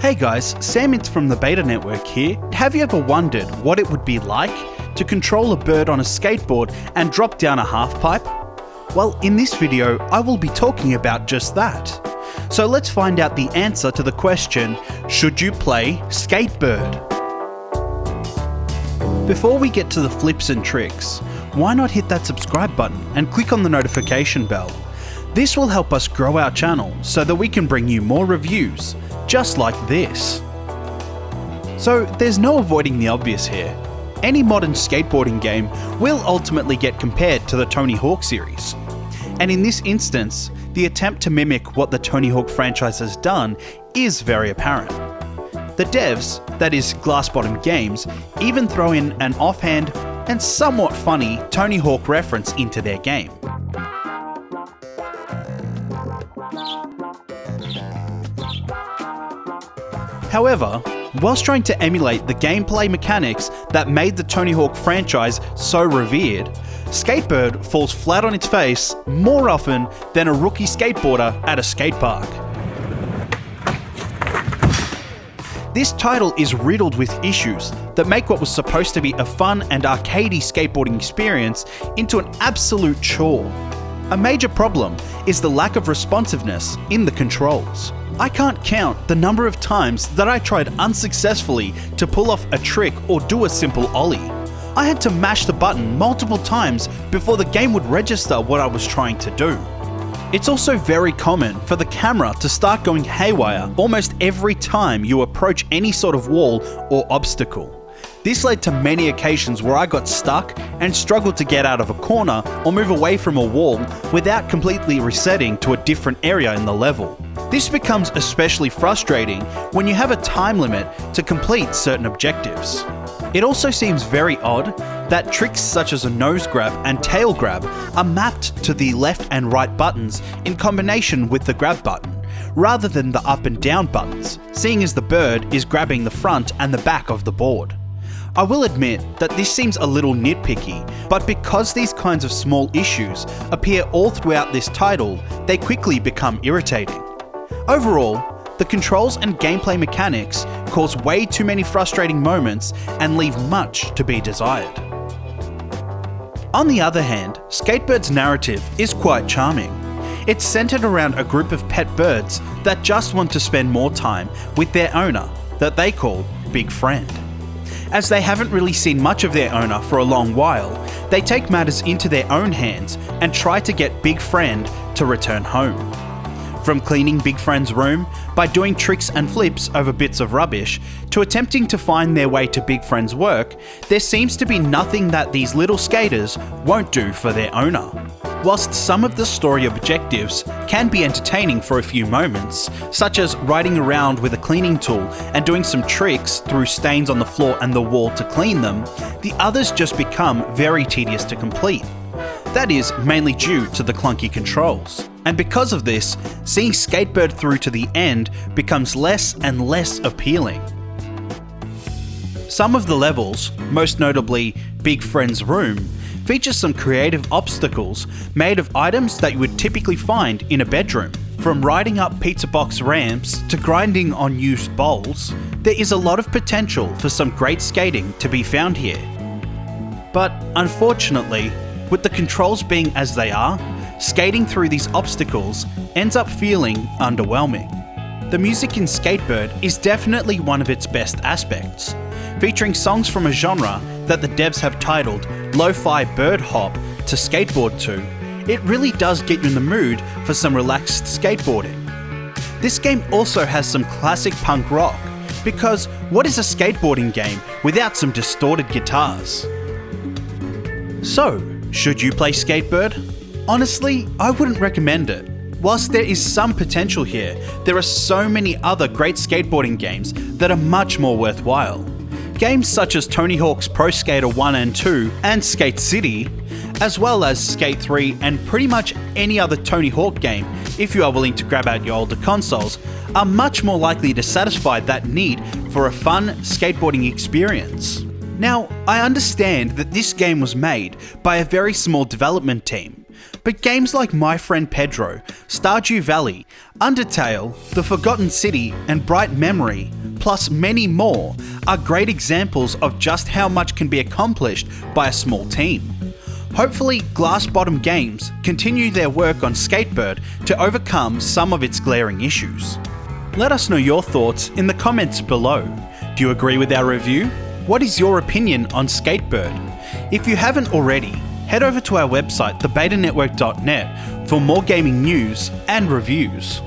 Hey guys, Sam from the Beta Network here. Have you ever wondered what it would be like to control a bird on a skateboard and drop down a half pipe? Well, in this video, I will be talking about just that. So let's find out the answer to the question, should you play SkateBIRD? Before we get to the flips and tricks, why not hit that subscribe button and click on the notification bell? This will help us grow our channel so that we can bring you more reviews, just like this. So there's no avoiding the obvious here. Any modern skateboarding game will ultimately get compared to the Tony Hawk series. And in this instance, the attempt to mimic what the Tony Hawk franchise has done is very apparent. The devs, that is Glass Bottom Games, even throw in an offhand and somewhat funny Tony Hawk reference into their game. However, whilst trying to emulate the gameplay mechanics that made the Tony Hawk franchise so revered, SkateBIRD falls flat on its face more often than a rookie skateboarder at a skate park. This title is riddled with issues that make what was supposed to be a fun and arcadey skateboarding experience into an absolute chore. A major problem is the lack of responsiveness in the controls. I can't count the number of times that I tried unsuccessfully to pull off a trick or do a simple ollie. I had to mash the button multiple times before the game would register what I was trying to do. It's also very common for the camera to start going haywire almost every time you approach any sort of wall or obstacle. This led to many occasions where I got stuck and struggled to get out of a corner or move away from a wall without completely resetting to a different area in the level. This becomes especially frustrating when you have a time limit to complete certain objectives. It also seems very odd that tricks such as a nose grab and tail grab are mapped to the left and right buttons in combination with the grab button, rather than the up and down buttons, seeing as the bird is grabbing the front and the back of the board. I will admit that this seems a little nitpicky, but because these kinds of small issues appear all throughout this title, they quickly become irritating. Overall, the controls and gameplay mechanics cause way too many frustrating moments and leave much to be desired. On the other hand, SkateBIRD's narrative is quite charming. It's centered around a group of pet birds that just want to spend more time with their owner, that they call Big Friend. As they haven't really seen much of their owner for a long while, they take matters into their own hands and try to get Big Friend to return home. From cleaning Big Friend's room by doing tricks and flips over bits of rubbish, to attempting to find their way to Big Friend's work, there seems to be nothing that these little skaters won't do for their owner. Whilst some of the story objectives can be entertaining for a few moments, such as riding around with a cleaning tool and doing some tricks through stains on the floor and the wall to clean them, the others just become very tedious to complete. That is mainly due to the clunky controls. And because of this, seeing SkateBIRD through to the end becomes less and less appealing. Some of the levels, most notably Big Friend's room, features some creative obstacles made of items that you would typically find in a bedroom. From riding up pizza box ramps to grinding on used bowls, there is a lot of potential for some great skating to be found here. But unfortunately, with the controls being as they are, skating through these obstacles ends up feeling underwhelming. The music in SkateBIRD is definitely one of its best aspects, featuring songs from a genre that the devs have titled Lo-Fi Bird Hop to skateboard to. It really does get you in the mood for some relaxed skateboarding. This game also has some classic punk rock, because what is a skateboarding game without some distorted guitars? So, should you play SkateBIRD? Honestly, I wouldn't recommend it. Whilst there is some potential here, there are so many other great skateboarding games that are much more worthwhile. Games such as Tony Hawk's Pro Skater 1 and 2 and Skate City, as well as Skate 3 and pretty much any other Tony Hawk game, if you are willing to grab out your older consoles, are much more likely to satisfy that need for a fun skateboarding experience. Now, I understand that this game was made by a very small development team, But games like My Friend Pedro, Stardew Valley, Undertale, The Forgotten City, and Bright Memory, plus many more, are great examples of just how much can be accomplished by a small team. Hopefully, Glass Bottom Games continue their work on SkateBIRD to overcome some of its glaring issues. Let us know your thoughts in the comments below. Do you agree with our review? What is your opinion on SkateBIRD? If you haven't already, head over to our website thebetanetwork.net for more gaming news and reviews.